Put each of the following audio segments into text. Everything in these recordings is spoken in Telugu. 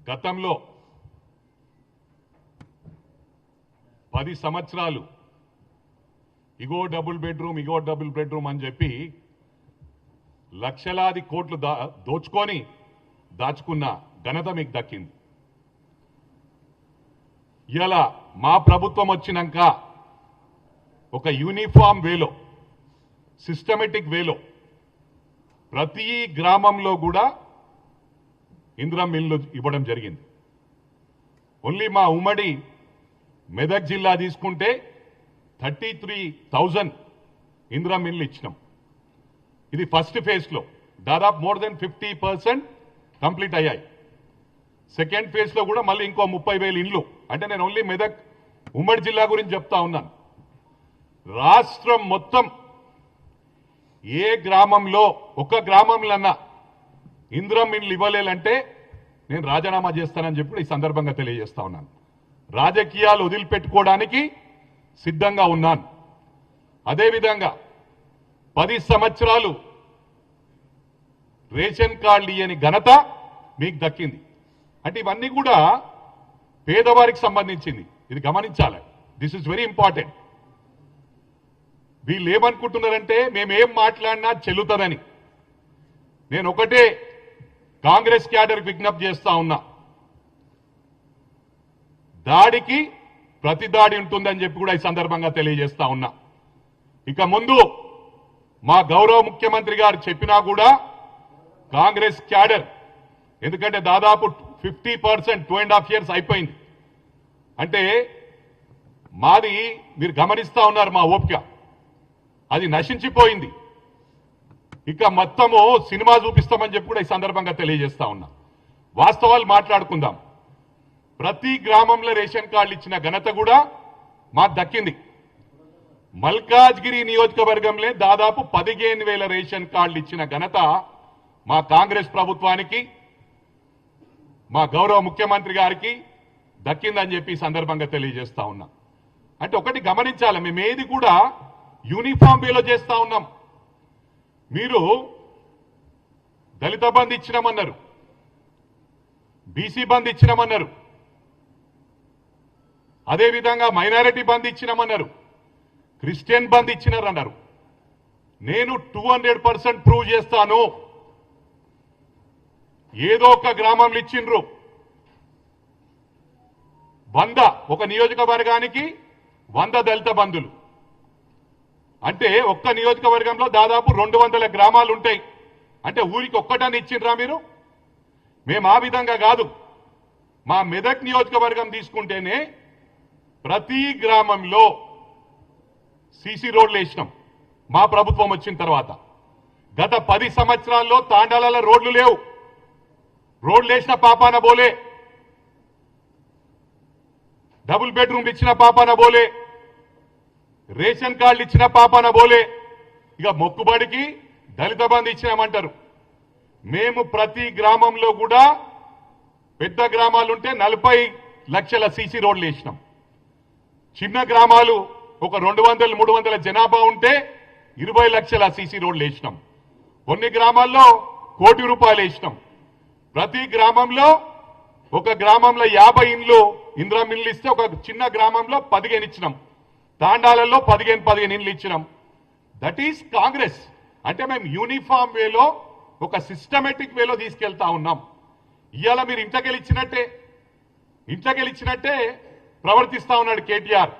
గతంలో 10 సంవత్సరాలు ఇగో డబుల్ బెడ్రూమ్ అని చెప్పి లక్షలాది కోట్లు దాచుకున్న ఘనత మీకు దక్కింది. ఇలా మా ప్రభుత్వం వచ్చినాక ఒక యూనిఫామ్ వేలో, సిస్టమేటిక్ వేలో ప్రతి గ్రామంలో కూడా ఇందిరా మిల్లు ఇవ్వడం జరిగింది. ఓన్లీ మా ఉమ్మడి మెదక్ జిల్లా తీసుకుంటే 33,000 ఇందిరా మిల్లు ఇచ్చినాం. ఇది ఫస్ట్ ఫేజ్లో దాదాపు మోర్ దెన్ 50% కంప్లీట్ అయ్యాయి. సెకండ్ ఫేజ్లో కూడా మళ్ళీ ఇంకో 30,000 ఇండ్లు. అంటే నేను ఓన్లీ మెదక్ ఉమ్మడి జిల్లా గురించి చెప్తా ఉన్నాను. రాష్ట్రం మొత్తం ఏ గ్రామంలో ఒక్క గ్రామంలోన్నా ఇందిరా మిల్లు ఇవ్వలేలంటే నేను రాజీనామా చేస్తానని చెప్పి ఈ సందర్భంగా తెలియజేస్తా ఉన్నాను. రాజకీయాలు వదిలిపెట్టుకోవడానికి సిద్ధంగా ఉన్నాను. అదేవిధంగా 10 సంవత్సరాలు రేషన్ కార్డులు ఇయ్యని ఘనత మీకు దక్కింది. అంటే ఇవన్నీ కూడా పేదవారికి సంబంధించింది. ఇది గమనించాలి. This is very important. వీళ్ళు ఏమనుకుంటున్నారంటే మేమేం మాట్లాడినా చెల్లుతుందని. నేను ఒకటే కాంగ్రెస్ క్యాడర్ విజ్ఞప్తి చేస్తా ఉన్నా, దాడికి ప్రతి దాడి ఉంటుందని చెప్పి కూడా ఈ సందర్భంగా తెలియజేస్తా ఉన్నా. ఇక ముందు మా గౌరవ ముఖ్యమంత్రి గారు చెప్పినా కూడా కాంగ్రెస్ క్యాడర్, ఎందుకంటే దాదాపు 50% 2.5 years అయిపోయింది. అంటే మాది మీరు గమనిస్తా ఉన్నారు, మా ఓపిక అది నశించిపోయింది. ఇక మొత్తము సినిమా చూపిస్తామని చెప్పి కూడా ఈ సందర్భంగా తెలియజేస్తా ఉన్నా. వాస్తవాలు మాట్లాడుకుందాం. ప్రతి గ్రామంలో రేషన్ కార్డులు ఇచ్చిన ఘనత కూడా మాకు దక్కింది. మల్కాజ్గిరి నియోజకవర్గంలో దాదాపు 15,000 రేషన్ కార్డులు ఇచ్చిన ఘనత మా కాంగ్రెస్ ప్రభుత్వానికి, మా గౌరవ ముఖ్యమంత్రి గారికి దక్కిందని చెప్పి ఈ సందర్భంగా తెలియజేస్తా ఉన్నా. అంటే ఒకటి గమనించాలి, మేమేది కూడా యూనిఫామ్ వేలో చేస్తా ఉన్నాం. మీరు దళిత బంధు ఇచ్చినామన్నారు, బీసీ బంధు ఇచ్చినామన్నారు, అదేవిధంగా మైనారిటీ బంధు ఇచ్చినామన్నారు, క్రిస్టియన్ బంధు ఇచ్చినారన్నారు. నేను 200% ప్రూవ్ చేస్తాను. ఏదో ఒక గ్రామంలో ఇచ్చిండ్రు 100, ఒక నియోజకవర్గానికి 100 దళిత బంధులు. అంటే ఒక్క నియోజకవర్గంలో దాదాపు 200 గ్రామాలు ఉంటాయి. అంటే ఊరికి ఒక్కటాన్ని ఇచ్చిండ్రా మీరు? మేము ఆ విధంగా కాదు. మా మెదక్ నియోజకవర్గం తీసుకుంటేనే ప్రతి గ్రామంలో సీసీ రోడ్లు వేసినాం మా ప్రభుత్వం వచ్చిన తర్వాత. గత 10 సంవత్సరాల్లో తాండాలలో రోడ్లు లేవు. రోడ్లు వేసిన పాపాన బోలే, డబుల్ బెడ్రూమ్లు ఇచ్చిన పాపాన బోలే, రేషన్ కార్డులు ఇచ్చిన పాపాన బోలే. ఇక మొక్కుబడికి దళిత బంధు ఇచ్చినామంటారు. మేము ప్రతి గ్రామంలో కూడా పెద్ద గ్రామాలుంటే 40 లక్షల సీసీ రోడ్లు వేసినాం. చిన్న గ్రామాలు ఒక 200-300 జనాభా ఉంటే 20 లక్షల సీసీ రోడ్లు వేసినాం. కొన్ని గ్రామాల్లో ₹1 కోటి వేసినాం. ప్రతి గ్రామంలో, ఒక గ్రామంలో 50 ఇండ్లు ఇందిరా మిల్లు ఇస్తే ఒక చిన్న గ్రామంలో 15 ఇచ్చినాం. తాండాలలో 15 ఇండ్లు ఇచ్చినాం. That is Congress. అంటే మేము యూనిఫామ్ వేలో, ఒక సిస్టమేటిక్ వేలో తీసుకెళ్తా ఉన్నాం. ఇవాళ మీరు ఇంట్లోకెళ్ళిచ్చినట్టే ప్రవర్తిస్తా ఉన్నాడు కేటీఆర్.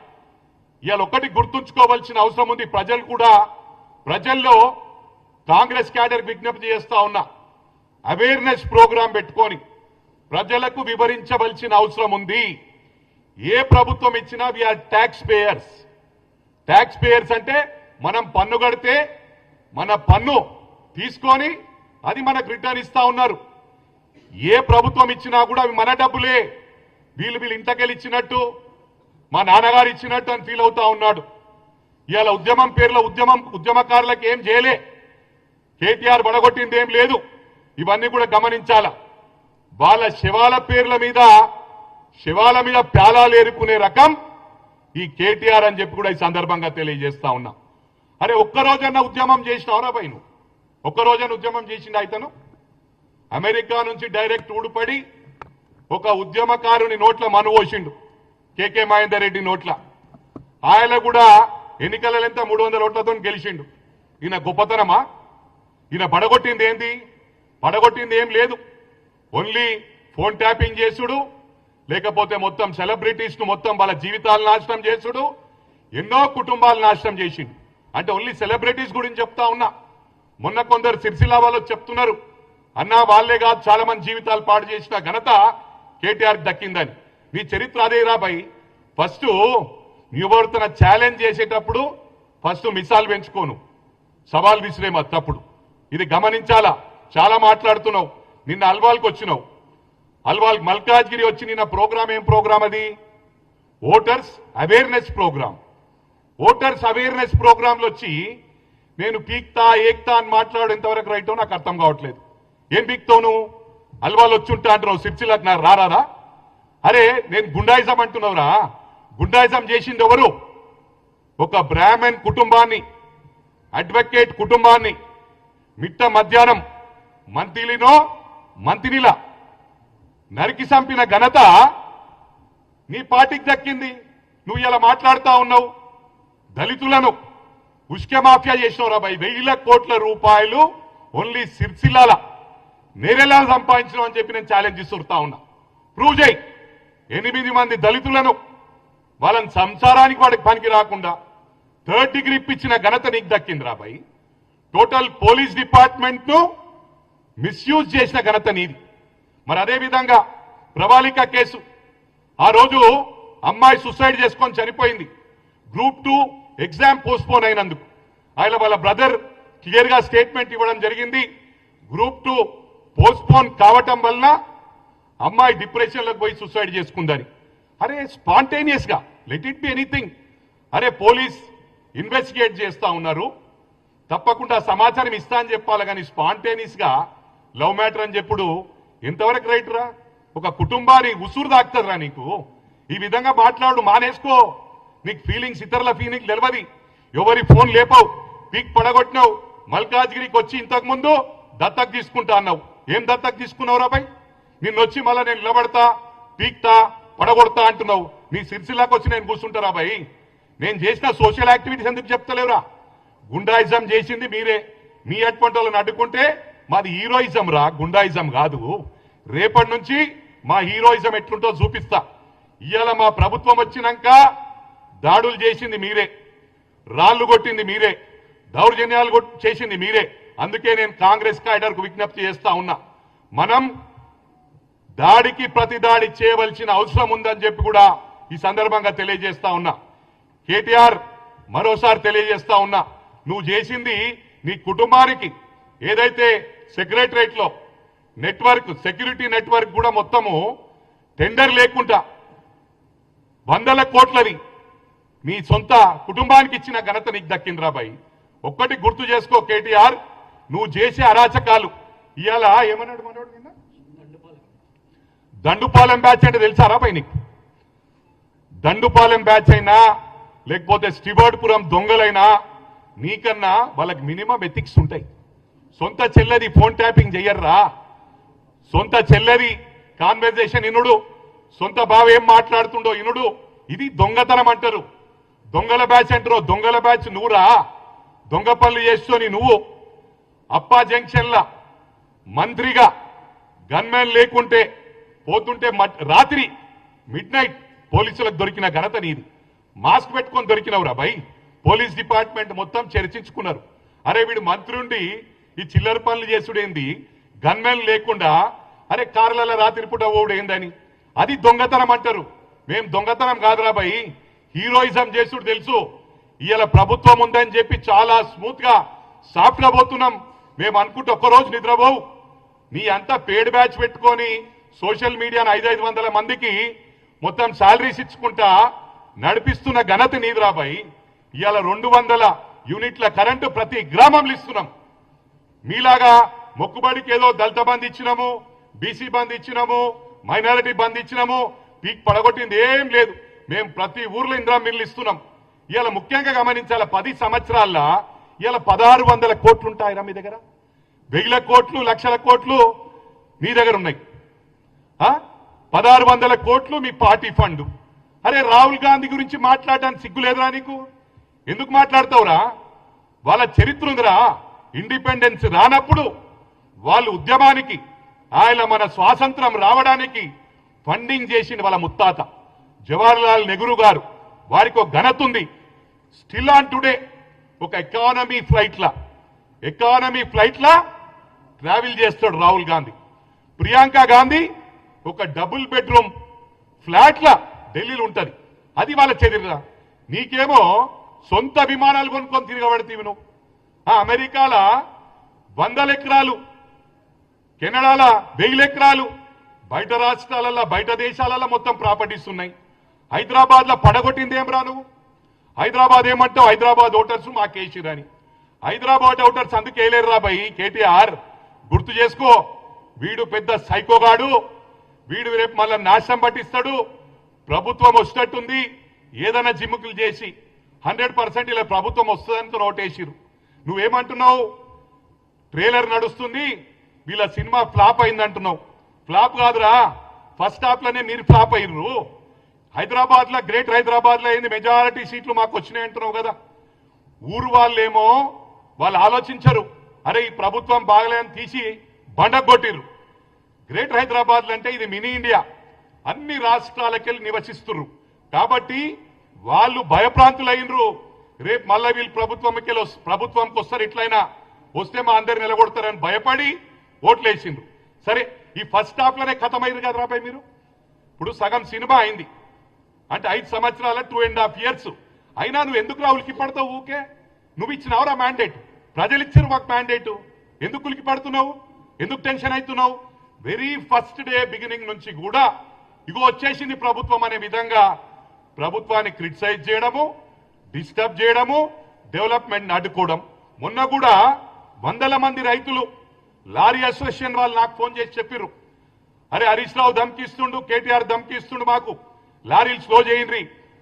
ఇవాళ ఒక్కటి గుర్తుంచుకోవాల్సిన అవసరం ఉంది. ప్రజల్లో కాంగ్రెస్ క్యాడర్ విజ్ఞప్తి చేస్తా ఉన్నా, అవేర్నెస్ ప్రోగ్రాం పెట్టుకొని ప్రజలకు వివరించవలసిన అవసరం ఉంది. ఏ ప్రభుత్వం ఇచ్చినా we are tax payers. Tax payers అంటే మనం పన్ను కడితే మన పన్ను తీసుకొని అది మనకు రిటర్న్ ఇస్తా ఉన్నారు. ఏ ప్రభుత్వం ఇచ్చినా కూడా అవి మన డబ్బులే. వీళ్ళు ఇంతకెళ్ళి ఇచ్చినట్టు, మా నాన్నగారు ఇచ్చినట్టు అని ఫీల్ అవుతా ఉన్నాడు. ఇవాళ ఉద్యమం పేర్లో ఉద్యమకారులకు ఏం చేయలే, కేటీఆర్ బడగొట్టింది ఏం లేదు. ఇవన్నీ కూడా గమనించాల. వాళ్ళ శవాల మీద ప్యాలాలు ఏరుకునే రకం ఈ కేటీఆర్ అని చెప్పి కూడా ఈ సందర్భంగా తెలియజేస్తా ఉన్నా. అరే ఒక్కరోజన్నా ఉద్యమం చేసినవరా భయ్? నువ్వు ఒక్కరోజన్నా ఉద్యమం చేసిండా? ఇతను అమెరికా నుంచి డైరెక్ట్ ఊడిపడి ఒక ఉద్యమకారుని నోట్ల మను పోసిండు, కేకే మహేందర్ రెడ్డి నోట్ల. ఆయన కూడా ఎన్నికలలో ఎంత 300 ఓట్లతో గెలిచిండు. ఈయన గొప్పతనమా? ఈయన పడగొట్టింది ఏంది? పడగొట్టింది ఏం లేదు. ఓన్లీ ఫోన్ ట్యాపింగ్ చేసుడు, లేకపోతే మొత్తం సెలబ్రిటీస్ ను మొత్తం వాళ్ళ జీవితాలు నాశనం చేసుడు, ఎన్నో కుటుంబాలు నాశనం చేసిండు. అంటే ఓన్లీ సెలబ్రిటీస్ గురించి చెప్తా ఉన్నా. మొన్న కొందరు సిరిసిల్ల వాళ్ళు చెప్తున్నారు, అన్నా వాళ్ళే కాదు చాలా మంది జీవితాలు పాడు చేసిన ఘనత కేటీఆర్ దక్కిందని. నీ చరిత్ర అదే రాబాయి. ఫస్ట్ ఎవరితో ఛాలెంజ్ చేసేటప్పుడు ఫస్ట్ మిసాల్ పెంచుకోను, సవాల్ విసిరేమా తప్పుడు. ఇది గమనించాలా. చాలా మాట్లాడుతున్నావు. నిన్న అల్వాల్కి వచ్చినావు, అల్వాల్ మల్కాజ్గిరి వచ్చి నిన్న ప్రోగ్రామ్ ఏం ప్రోగ్రామ్ అది? Voters awareness programme. Voters awareness ప్రోగ్రాంలో వచ్చి నేను పీక్తా ఏక్తా అని మాట్లాడు ఎంతవరకు రైటో నాకు అర్థం కావట్లేదు. ఏం పీక్తావు నువ్వు? అల్వాల్ వచ్చుంటా అంటున్నావు, సిరిసిల్లకు నాకు రారాదా? అరే నేను గుండాయిజం అంటున్నావురా. గుండాయిజం చేసింది ఎవరు? ఒక బ్రాహ్మణ్ కుటుంబాన్ని, అడ్వకేట్ కుటుంబాన్ని మిట్ట మధ్యాహ్నం మంత్రినిలా నరికి చంపిన ఘనత నీ పార్టీకి దక్కింది. నువ్వు ఇలా మాట్లాడుతా ఉన్నావు. దళితులను ఉష్క మాఫియా చేసినవు రాబాయి. 1000 కోట్ల రూపాయలు ఓన్లీ సిరిసిల్లాల నేరెలా సంపాదించడం అని చెప్పి నేను ఛాలెంజ్ ఇస్తుతా ఉన్నా. ప్రూవ్ చేయి. 8 మంది దళితులను వాళ్ళని సంసారానికి వాడికి పనికి రాకుండా 3rd డిగ్రీ ఇప్పించిన ఘనత నీకు దక్కింది రాబాయి. టోటల్ పోలీస్ డిపార్ట్మెంట్ ను మిస్యూజ్ చేసిన ఘనత నీది. మరి అదే విధంగా ప్రవాళిక కేసు, ఆ రోజు అమ్మాయి సూసైడ్ చేసుకొని చనిపోయింది. గ్రూప్ 2 ఎగ్జామ్ పోస్ట్పోన్ అయినందుకు ఆయన వాళ్ళ బ్రదర్ క్లియర్ గా స్టేట్మెంట్ ఇవ్వడం జరిగింది. గ్రూప్ 2 పోస్ట్పోన్ కావటం వల్ల అమ్మాయి డిప్రెషన్ లోకి పోయి సూసైడ్ చేసుకుందని. అరే స్పాంటేనియస్ గా లెట్ ఇట్ బి ఎనీథింగ్. అరే పోలీస్ ఇన్వెస్టిగేట్ చేస్తా ఉన్నారు, తప్పకుండా సమాచారం ఇస్తా అని చెప్పాలి. కానీ స్పాంటేనియస్ గా లవ్ మ్యాటర్ అని చెప్పుడు ఎంతవరకు రైట్ రా? ఒక కుటుంబాన్ని ఉసురు దాక్తారా నీకు? ఈ విధంగా మాట్లాడు, మానేసుకో. నీకు ఫీలింగ్స్, ఇతరుల ఫీలింగ్స్ తెలియదు. ఎవరి ఫోన్ లేపావు, పీక్ పడగొట్టినావు. మల్కాజ్గిరికి వచ్చి ఇంతకు ముందు దత్తకు తీసుకుంటా అన్నావు. ఏం దత్తకు తీసుకున్నావు రాబాయ్? నిన్నొచ్చి మళ్ళా నేను నిలబడతా, పీక్తా, పడగొడతా అంటున్నావు. నీ సిరిసిల్లాకి వచ్చి నేను కూర్చుంటా రాబాయ్. నేను చేసిన సోషల్ యాక్టివిటీస్ ఎందుకు చెప్తలేవురా? గుండాయిజం చేసింది మీరే. మీ అటువంటి వాళ్ళని అడ్డుకుంటే మాది హీరోయిజం రా, గుండాయిజం కాదు. రేపటి నుంచి మా హీరోయిజం ఎట్లుంటో చూపిస్తా. ఇవాళ మా ప్రభుత్వం వచ్చినాక దాడులు చేసింది మీరే, రాళ్లు కొట్టింది మీరే, దౌర్జన్యాలు చేసింది మీరే. అందుకే నేను కాంగ్రెస్ క్యాడర్కు విజ్ఞప్తి చేస్తా ఉన్నా, మనం దాడికి ప్రతి దాడి చేయవలసిన అవసరం ఉందని చెప్పి కూడా ఈ సందర్భంగా తెలియజేస్తా ఉన్నా. కేటీఆర్ మరోసారి తెలియజేస్తా ఉన్నా, నువ్వు చేసింది నీ కుటుంబానికి ఏదైతే సెక్రటరేట్ లో నెట్వర్క్, సెక్యూరిటీ నెట్వర్క్ కూడా మొత్తము టెండర్ లేకుండా 100 కోట్లది నీ సొంత కుటుంబానికి ఇచ్చిన ఘనత నీకు దక్కింది రాబాయి. ఒక్కటి గుర్తు చేసుకో కేటీఆర్, నువ్వు చేసే అరాచకాలు. ఇవాళ ఏమన్నాడు మనోడు నిన్న? దండుపాలెం బ్యాచ్ అంటే తెలుసా రాబాయి నీకు? దండుపాలెం బ్యాచ్ అయినా లేకపోతే స్టివర్డ్పురం దొంగలైనా నీకన్నా వాళ్ళకి మినిమం ఎథిక్స్ ఉంటాయి. సొంత చెల్లెది ఫోన్ ట్యాపింగ్ చెయ్యర్రా. సొంత చెల్లెది కాన్వర్జేషన్ ఇనుడు, సొంత బావ ఏం మాట్లాడుతుండో ఇనుడు. ఇది దొంగతనం అంటారు. దొంగల బ్యాచ్ అంటారు. దొంగల బ్యాచ్ నువ్వురా. దొంగ పనులు చేస్తూని నువ్వు అప్పా జంక్షన్ల మంత్రిగా గన్మెన్ లేకుంటే పోతుంటే రాత్రి మిడ్-నైట్ పోలీసులకు దొరికిన ఘనత నీది. మాస్క్ పెట్టుకొని దొరికినవురా భయ్. పోలీస్ డిపార్ట్మెంట్ మొత్తం చర్చించుకున్నారు. అరే వీడు మంత్రి ఉండి ఈ చిల్లర పనులు చేసుడేంది, గన్మెన్ లేకుండా అరే కార్లలో రాత్రిపూట ఓడేందని. అది దొంగతనం అంటారు. మేం దొంగతనం కాదురా భయ్, హీరోయిజం చేసుడు తెలుసు. ఇవాళ ప్రభుత్వం ఉందని చెప్పి చాలా స్మూత్ గా సాఫ్ట్ గా పోతున్నాం. మేము అనుకుంటే ఒక్కరోజు నిద్రపోవు. నీ అంతా పేడ్ బ్యాచ్ పెట్టుకొని సోషల్ మీడియాను 500 మందికి మొత్తం శాలరీస్ ఇచ్చుకుంటా నడిపిస్తున్న ఘనత నీది రాబాయి. ఇవాళ 200 యూనిట్ల కరెంటు ప్రతి గ్రామంలో ఇస్తున్నాం. మీలాగా మొక్కుబడికి ఏదో దళిత బంద్ ఇచ్చినాము, బీసీ బంద్ ఇచ్చినాము, మైనారిటీ బంద్ ఇచ్చినాము, పీక్ పడగొట్టింది ఏం లేదు. మేము ప్రతి ఊర్లో ఇందిరా మిల్లు ఇస్తున్నాం. ఇవాళ ముఖ్యంగా గమనించాల 10 సంవత్సరాల్లో ఇవాళ 1600 కోట్లు ఉంటాయిరా మీ దగ్గర. 1000 కోట్లు, లక్షల కోట్లు మీ దగ్గర ఉన్నాయి. 1600 కోట్లు మీ పార్టీ ఫండ్. అరే రాహుల్ గాంధీ గురించి మాట్లాడడానికి సిగ్గులేదురా నీకు? ఎందుకు మాట్లాడతావురా? వాళ్ళ చరిత్ర ఉందిరా. ఇండిపెండెన్స్ రానప్పుడు వాళ్ళు ఉద్యమానికి, ఆయన మన స్వాతంత్రం రావడానికి ఫండింగ్ చేసిన వాళ్ళ ముత్తాత జవహర్లాల్ నెహ్రూ గారు. వారికి ఒక ఘనత ఉంది. స్టిల్ ఆన్ టుడే ఒక ఎకానమీ ఫ్లైట్లా ట్రావెల్ చేస్తాడు రాహుల్ గాంధీ. ప్రియాంక గాంధీ ఒక డబుల్ బెడ్రూమ్ ఫ్లాట్లా ఢిల్లీలో ఉంటది. అది వాళ్ళ చరిత్ర. నీకేమో సొంత విమానాలు కొనుక్కొని తిరగబడితీవి నువ్వు. అమెరికాల 100 ఎకరాలు, కెనడాల 1000 ఎకరాలు, బయట రాష్ట్రాలలో బయట దేశాలలో మొత్తం ప్రాపర్టీస్ ఉన్నాయి. హైదరాబాద్ లో పడగొట్టింది ఏం రా నువ్వు? హైదరాబాద్ ఏమంటావు? హైదరాబాద్ ఓటర్స్ మాకేసిరని. హైదరాబాద్ ఓటర్స్ అందుకు వేయలేరు రా భయ్. కేటీఆర్ గుర్తు చేసుకో, వీడు పెద్ద సైకోగాడు. వీడు రేపు మళ్ళా నాశనం పట్టిస్తాడు. ప్రభుత్వం వచ్చేటట్టుంది, ఏదైనా జిమ్ముకులు చేసి 100% ఇలా ప్రభుత్వం వస్తుందని ఓటేసిరు. నువ్వేమంటున్నావు? ట్రైలర్ నడుస్తుంది, వీళ్ళ సినిమా ఫ్లాప్ అయిందంటున్నావు. ఫ్లాప్ కాదురా, ఫస్ట్ హాఫ్ లోనే మీరు ఫ్లాప్ అయ్యారు. హైదరాబాద్ లో, గ్రేటర్ హైదరాబాద్ లో అయింది, మెజారిటీ సీట్లు మాకు వచ్చినాయి అంటున్నావు కదా. ఊరు వాళ్ళేమో వాళ్ళు ఆలోచించరు, అరే ఈ ప్రభుత్వం బాగలేదని తీసి బండగొట్టిరు. గ్రేటర్ హైదరాబాద్ అంటే ఇది మినీ ఇండియా, అన్ని రాష్ట్రాలకెళ్ళి నివసిస్తున్నారు కాబట్టి వాళ్ళు భయప్రాంతులైనరు. రేపు మళ్ళా వీళ్ళు ప్రభుత్వంకి వస్తారు, ఇట్లయినా వస్తే మా అందరు నిలగొడతారని భయపడి ఓట్లేసిండ్రు. సరే, ఈ ఫస్ట్ హాఫ్ లోనే ఖతమైంది కదా రాబాయ్ మీరు. ఇప్పుడు సగం సినిమా అయింది అంటే 5 సంవత్సరాల 2.5 years అయినా నువ్వు ఎందుకు ఉలికి పడతావు? ఊకే నువ్వు ఇచ్చినావురా మ్యాండేట్, ప్రజలు ఇచ్చారు మాకు మ్యాండేట్. ఎందుకు ఉలికి పడుతున్నావు? ఎందుకు టెన్షన్ అవుతున్నావు? వెరీ ఫస్ట్ డే బిగినింగ్ నుంచి కూడా ఇగో వచ్చేసింది ప్రభుత్వం అనే విధంగా ప్రభుత్వాన్ని క్రిటిసైజ్ చేయడము, డిస్టర్బ్ చేయడము, డెవలప్మెంట్ అడ్డుకోవడం. మొన్న కూడా 100 మంది రైతులు లారీ అసోసియేషన్ వాళ్ళు నాకు ఫోన్ చేసి చెప్పిర్రు, అరే హరీష్ రావు ధమ్కిస్తుండు, కేటీఆర్ ధమ్కిస్తుండు, మాకు లారీలు స్లో చేయండి,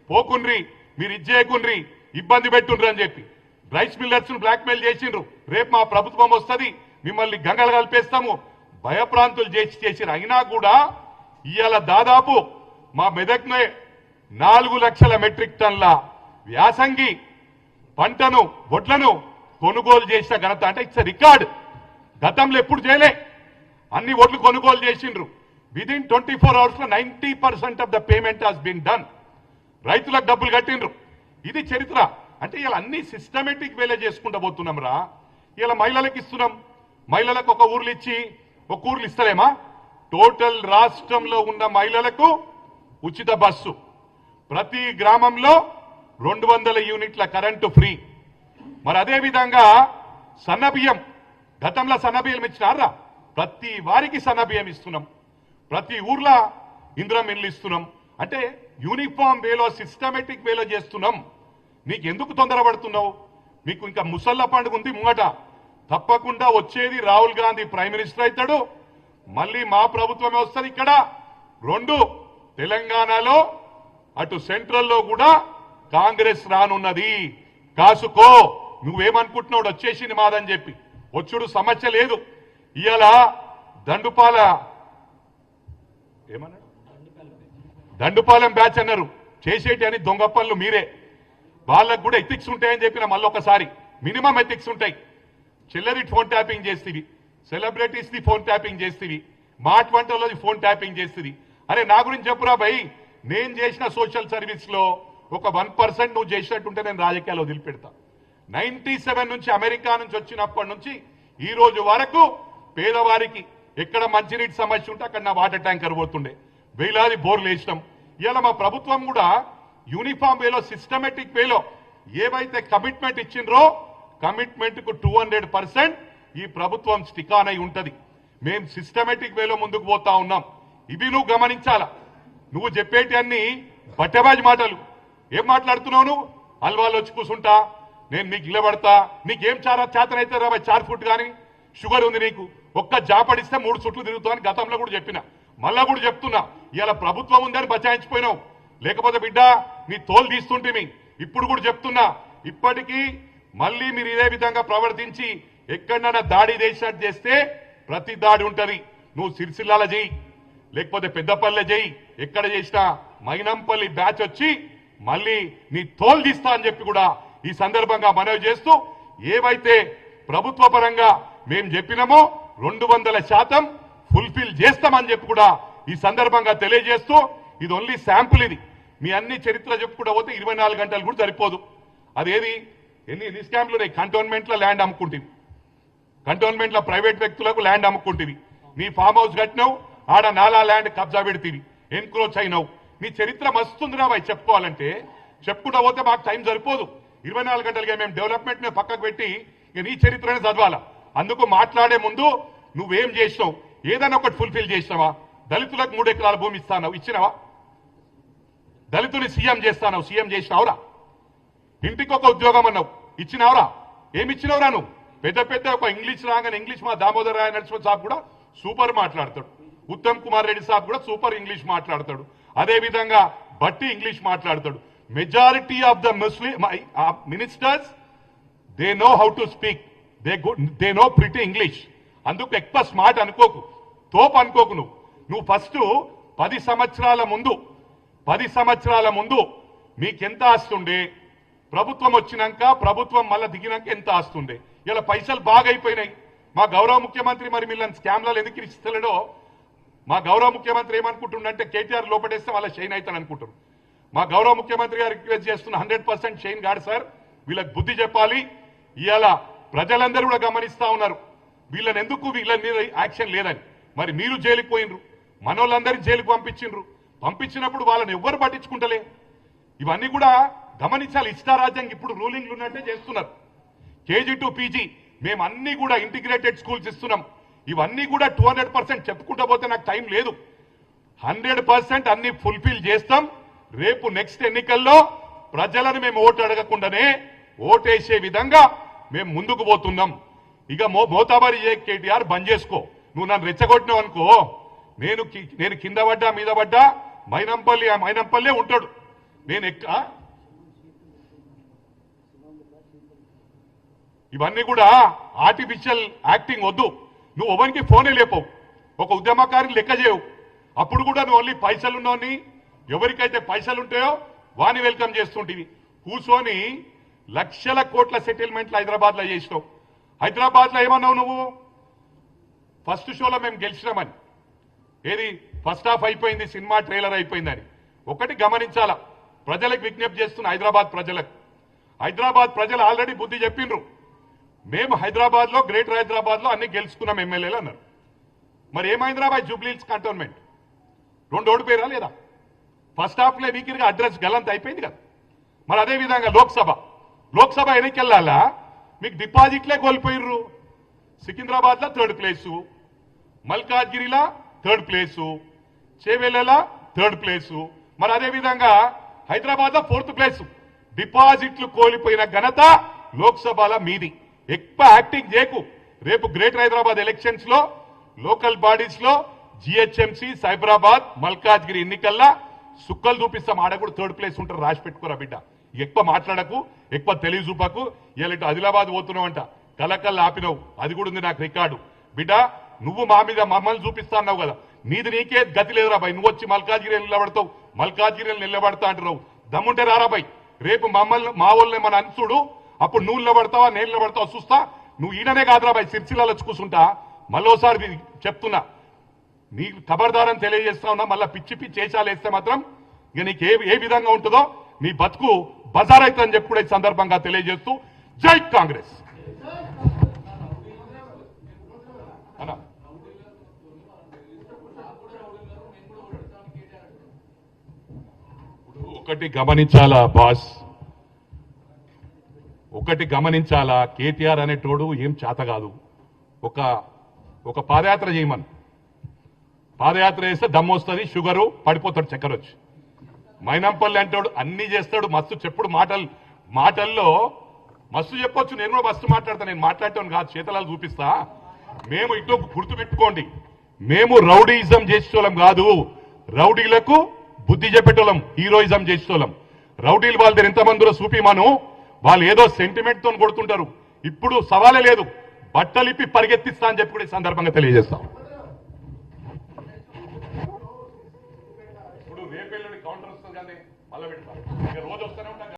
పోకుండ్రి, మీరు ఇచ్చేయకుండ్రి, ఇబ్బంది పెట్టుండ్రి అని చెప్పి రైస్ మిల్లర్స్ ను బ్లాక్ మెయిల్ చేసిండ్రు. రేపు మా ప్రభుత్వం వస్తుంది, మిమ్మల్ని గంగలు కలిపేస్తాము, భయప్రాంతులు చేసిరు. అయినా కూడా ఇవాళ దాదాపు మా మెదక్నే 4 లక్షల మెట్రిక్ టన్ల వ్యాసంగి పంటను, వడ్లను కొనుగోలు చేసిన ఘనత అంటే ఇట్స్ రికార్డ్. గతంలో ఎప్పుడు చేయలే, అన్ని ఓట్లు కొనుగోలు చేసిండ్రు. విదిన్ 24 hours లో 90% of the payment has been done. రైతులకు డబ్బులు కట్టిండ్రు. ఇది చరిత్ర. అంటే ఇలా అన్ని సిస్టమేటిక్ వేలే చేసుకుంటూ పోతున్నాం రా. ఇలా మహిళలకు ఇస్తున్నాం, మహిళలకు ఒక ఊర్లు ఇచ్చి ఒక ఊర్లు ఇస్తలేమా? టోటల్ రాష్ట్రంలో ఉన్న మహిళలకు ఉచిత బస్సు, ప్రతి గ్రామంలో 200 యూనిట్ల కరెంటు ఫ్రీ. మరి అదే విధంగా సన్నబియ్యం, గతంలో సన్నబియ్యం ఇచ్చినారా? ప్రతి వారికి సన్నబియ్యం ఇస్తున్నాం, ప్రతి ఊర్లో ఇందిరమ్మ ఇల్లు ఇస్తున్నాం. అంటే యూనిఫామ్ వేలో, సిస్టమేటిక్ వేలో చేస్తున్నాం. నీకు ఎందుకు తొందరపడుతున్నావు? మీకు ఇంకా ముసళ్ళ పండుగ ఉంది ముంగట. తప్పకుండా వచ్చేది రాహుల్ గాంధీ ప్రైమ్ మినిస్టర్ అవుతాడు, మళ్ళీ మా ప్రభుత్వమే వస్తుంది. ఇక్కడ 2 తెలంగాణలో, అటు సెంట్రల్లో కూడా కాంగ్రెస్ రానున్నది. కాసుకో, నువ్వేమనుకుంటున్నావు వచ్చేసింది మాదని చెప్పి. వచ్చుడు సమస్య లేదు. ఇవాళ దండుపాల ఏమన్నాడు, దండుపాలెం బ్యాచ్ అన్నారు, చేసేటి అని దొంగ పనులు మీరే. వాళ్ళకు కూడా ఎథిక్స్ ఉంటాయని చెప్పిన మళ్ళొకసారి, మినిమం ఎథిక్స్ ఉంటాయి. చిల్లరి ఫోన్ ట్యాపింగ్ చేస్తుంది, సెలబ్రిటీస్ ది ఫోన్ ట్యాపింగ్ చేస్తుంది, మార్ట్ వంటలో ఫోన్ ట్యాపింగ్ చేస్తుంది. అరే నా గురించి చెప్పురా భయ్, నేను చేసిన సోషల్ సర్వీస్ లో ఒక 1% నువ్వు చేసినట్టుంటే నేను రాజకీయాలు వదిలిపెడతా. 97 నుంచి అమెరికా నుంచి వచ్చినప్పటి నుంచి ఈ రోజు వరకు పేదవారికి ఎక్కడ మంచినీటి సమస్య ఉంటే అక్కడ నా వాటర్ ట్యాంకర్ పోతుండే, వేలాది బోర్లు వేసినాం. ఇలా మా ప్రభుత్వం కూడా యూనిఫామ్ వేలో, సిస్టమేటిక్ వేలో ఏవైతే కమిట్మెంట్ ఇచ్చిండ్రో కమిట్మెంట్ కు 200% ఈ ప్రభుత్వం స్టిక్ ఆన్ అయి ఉంటది. మేం సిస్టమేటిక్ వేలో ముందుకు పోతా ఉన్నాం. ఇవి నువ్వు గమనించాలా. నువ్వు చెప్పేటి అన్ని బట్టబాజి మాటలు. ఏం మాట్లాడుతున్నావు నువ్వు? అల్వాలో వచ్చి కూర్చుంటా, నేను నీకు నిలబడతా, నీకేం చేతనైతే రా 4 ఫుట్ కానీ షుగర్ ఉంది నీకు, ఒక్క జాపడిస్తే 3 చుట్లు తిరుగుతావు అని గతంలో కూడా చెప్పిన, మళ్ళా కూడా చెప్తున్నా. ఇలా ప్రభుత్వం ఉందని బచాయించిపోయినావు, లేకపోతే బిడ్డ నీ తోలు తీస్తుంటే. ఇప్పుడు కూడా చెప్తున్నా, ఇప్పటికీ మళ్ళీ మీరు ఇదే విధంగా ప్రవర్తించి ఎక్కడైనా దాడి చేసినట్టు చేస్తే ప్రతి దాడి ఉంటది. నువ్వు సిరిసిల్లాల చేయి, లేకపోతే పెద్దపల్లె చేయి, ఎక్కడ చేసినా మైనంపల్లి బ్యాచ్ వచ్చి మళ్ళీ నీ తోలు తీస్తా అని చెప్పి కూడా ఈ సందర్భంగా మనవి చేస్తూ, ఏవైతే ప్రభుత్వ పరంగా మేము చెప్పినామో 200% ఫుల్ఫిల్ చేస్తామని చెప్పి కూడా ఈ సందర్భంగా తెలియజేస్తూ, ఇది ఓన్లీ శాంపుల్. ఇది మీ అన్ని చరిత్ర చెప్పుకుంటూ పోతే 24 గంటలు కూడా సరిపోదు. అదేది ఎన్ని స్కామ్లు ఉన్నాయి. కంటోన్మెంట్లో ల్యాండ్ అమ్ముకుంటుంది, కంటోన్మెంట్లో ప్రైవేట్ వ్యక్తులకు ల్యాండ్ అమ్ముకుంటుంది, నీ ఫామ్ హౌస్ కట్టినావు, ఆడ నాలా ల్యాండ్ కబ్జా పెడితివి, ఎన్క్రోచ్ అయినావు. నీ చరిత్ర మస్తుందిరా భయ్, చెప్పుకోవాలంటే చెప్పుకుంటూ పోతే మాకు టైం సరిపోదు. 24 గంటలుగా మేము డెవలప్మెంట్ ని పక్కకు పెట్టి ఇక నీ చరిత్రనే చదవాలా. అందుకు మాట్లాడే ముందు నువ్వేం చేసినావు, ఏదైనా ఒకటి ఫుల్ఫిల్ చేసినావా? దళితులకు 3 ఎకరాల భూమి ఇస్తానవు, ఇచ్చినావా? దళితుని సీఎం చేస్తానవు, సీఎం చేసినావురా? ఇంటికి ఒక ఉద్యోగం అన్నావు, ఇచ్చినావురా? ఏమి ఇచ్చినావురా నువ్వు? పెద్ద పెద్ద ఒక ఇంగ్లీష్ రాగానే ఇంగ్లీష్ మా దామోదర్ రాయ నరసింహ సాబ్ కూడా సూపర్ మాట్లాడతాడు, ఉత్తమ్ కుమార్ రెడ్డి సాబ్ కూడా సూపర్ ఇంగ్లీష్ మాట్లాడతాడు, అదే విధంగా బట్టి ఇంగ్లీష్ మాట్లాడతాడు. Majority of the Muslim ministers they know how to speak, they know pretty English. అందుకు ఎక్కువ స్మార్ట్ అనుకోకు, తోపు అనుకోకు. నువ్వు ఫస్ట్ 10 సంవత్సరాల ముందు మీకెంత ఆస్తుండే, ప్రభుత్వం వచ్చినాక ప్రభుత్వం మళ్ళీ దిగినాక ఎంత ఆస్తుండే. ఇలా పైసలు బాగా అయిపోయినాయి. మా గౌరవ ముఖ్యమంత్రి మరి మిమ్మల్ని స్కామ్లలో ఎందుకు ఇస్తలేడో, మా గౌరవ ముఖ్యమంత్రి ఏమనుకుంటుండంటే కేటీఆర్ లోపడేస్తే వాళ్ళ షైన్ అవుతాను అనుకుంటారు. మా గౌరవ ముఖ్యమంత్రి గారు రిక్వెస్ట్ చేస్తున్న 100% షైన్ కాదు సార్, వీళ్ళకి బుద్ధి చెప్పాలి. ఇవాళ ప్రజలందరూ కూడా గమనిస్తా ఉన్నారు వీళ్ళని ఎందుకు, వీళ్ళ మీద యాక్షన్ లేదని. మరి మీరు జైలుకు పోయినరు, మనోళ్ళందరినీ జైలుకు పంపించినప్పుడు వాళ్ళని ఎవ్వరు పట్టించుకుంటలే. ఇవన్నీ కూడా గమనించాలి. ఇష్టారాజ్యం ఇప్పుడు రూలింగ్లు ఉన్నట్టే చేస్తున్నారు. కేజీ టు పీజీ మేము అన్ని కూడా ఇంటిగ్రేటెడ్ స్కూల్స్ ఇస్తున్నాం. ఇవన్నీ కూడా 200% చెప్పుకుంటా పోతే నాకు టైం లేదు. 100% అన్ని ఫుల్ఫిల్ చేస్తాం. రేపు నెక్స్ట్ ఎన్నికల్లో ప్రజలను మేము ఓటు అడగకుండానే ఓటేసే విధంగా మేము ముందుకు పోతున్నాం. ఇక మోతాబారి కేటీఆర్ బంద్ చేసుకో. నువ్వు నన్ను రెచ్చగొట్టినావు అనుకో, నేను కింద పడ్డా మీద పడ్డా మైనంపల్లే ఉంటాడు. నేను ఇవన్నీ కూడా ఆర్టిఫిషియల్ యాక్టింగ్ వద్దు. నువ్వు ఎవరికి ఫోనే లేపవు, ఒక ఉద్యమకారిని లెక్క చేయవు. అప్పుడు కూడా నువ్వు ఓన్లీ పైసలున్నోని, ఎవరికైతే పైసలు ఉంటాయో వాని వెల్కమ్ చేస్తుంటివి. కూర్చొని లక్షల కోట్ల సెటిల్మెంట్లు హైదరాబాద్లో చేసినావు. హైదరాబాద్లో ఏమన్నావు నువ్వు? ఫస్ట్ షోలో మేము గెలిచినామని. ఏది ఫస్ట్ హాఫ్ అయిపోయింది, సినిమా ట్రైలర్ అయిపోయిందని. ఒకటి గమనించాలా, ప్రజలకు విజ్ఞప్తి చేస్తున్న హైదరాబాద్ ప్రజలు ఆల్రెడీ బుద్ధి చెప్పిండ్రు. మేము హైదరాబాద్లో, గ్రేటర్ హైదరాబాద్లో అన్ని గెలుచుకున్నాం ఎమ్మెల్యేలు అన్నారు. మరి ఏమైందిరా జూబ్లీహిల్స్ కంటోన్మెంట్ 2 ఓడిపోయారా లేదా? ఫస్ట్ హాఫ్లో వీకిరిగా అడ్రస్ గలంత అయిపోయింది కదా. మరి అదేవిధంగా లోక్సభ ఎన్నికల్లా మీకు డిపాజిట్లే కోల్పోయిర్రు. సికింద్రాబాద్లో 3rd ప్లేసు, మల్కాజ్గిరిలో 3rd ప్లేసు, చేవెళ్ళలో 3rd ప్లేసు, మరి అదేవిధంగా హైదరాబాద్లో 4th ప్లేసు. డిపాజిట్లు కోల్పోయిన ఘనత లోక్సభలో మీది. ఎక్కువ యాక్టింగ్ చేయకు. రేపు గ్రేటర్ హైదరాబాద్ ఎలక్షన్స్ లో, లోకల్ బాడీస్ లో, జిహెచ్ఎంసీ, సైబరాబాద్, మల్కాజ్గిరి ఎన్నికల్లా సుక్కలు చూపిస్తాం. ఆడ కూడా 3rd ప్లేస్ ఉంటారు, రాసి పెట్టుకోరా బిడ్డ. ఎక్కువ మాట్లాడకు, ఎక్కువ తెలివి చూపకు. ఇలాంటి ఆదిలాబాద్ పోతున్నావు అంట, కలకల్లా ఆపినావు, అది కూడా ఉంది నాకు రికార్డు. బిడ్డ నువ్వు మా మీద మమ్మల్ని చూపిస్తా అన్నావు కదా, నీది నీకే గతి లేదురా బాయ్. నువ్వు వచ్చి మల్కాజ్గిరి నిలబడతావు, మల్కాజ్గిరి నిలబడతా అంటున్నావు. దమ్ముంటే రారా బాయ్. రేపు మమ్మల్ని మా వాళ్ళని మన అంచుడు, అప్పుడు నువ్వు నిలబడతావా నేను నిలబడతావా చూస్తా. నువ్వు ఈయననే కాదురా బాయ్, సిరిసిల్లలో వచ్చి కూర్చుంటా. మళ్ళోసారి చెప్తున్నా, నీకు ఖబర్దారని తెలియజేస్తా ఉన్నా. మళ్ళీ పిచ్చి వేషాలు వేస్తే మాత్రం ఇక నీకు ఏ విధంగా ఉంటుందో నీ బతుకు బజార్ అవుతుందని చెప్పి కూడా ఈ సందర్భంగా తెలియజేస్తూ, జై కాంగ్రెస్. ఒకటి గమనించాలా బాస్, ఒకటి గమనించాలా, కేటీఆర్ అనేటోడు ఏం చేత కాదు. ఒక పాదయాత్ర చేయమని, పాదయాత్ర చేస్తే దమ్ము వస్తుంది, షుగరు పడిపోతాడు, చక్కెర వచ్చి. మైనంపల్లి అంటాడు, అన్ని చేస్తాడు, మస్తు చెప్పుడు మాటల్లో మస్తు చెప్పొచ్చు. నేను కూడా మస్తు మాట్లాడతాను, నేను మాట్లాడటాను కాదు, చేతలాలు చూపిస్తా. మేము ఇటు గుర్తు పెట్టుకోండి, మేము రౌడీయిజం చేసేటోళ్ళం కాదు, రౌడీలకు బుద్ధి చెప్పేటోళ్ళం, హీరోయిజం చేసేటోళ్ళం. రౌడీలు వాళ్ళ దగ్గర ఎంతమందిలో చూపిమాను, వాళ్ళు ఏదో సెంటిమెంట్ తో కొడుతుంటారు. ఇప్పుడు సవాలే లేదు, బట్టలిప్పి పరిగెత్తిస్తా అని చెప్పి కూడా ఈ సందర్భంగా తెలియజేస్తాం. రేపు ఎల్లుండి కౌంటర్ వస్తుంది కానీ మళ్ళీ పెడతారు ఇక రోజు వస్తూనే ఉంటాం.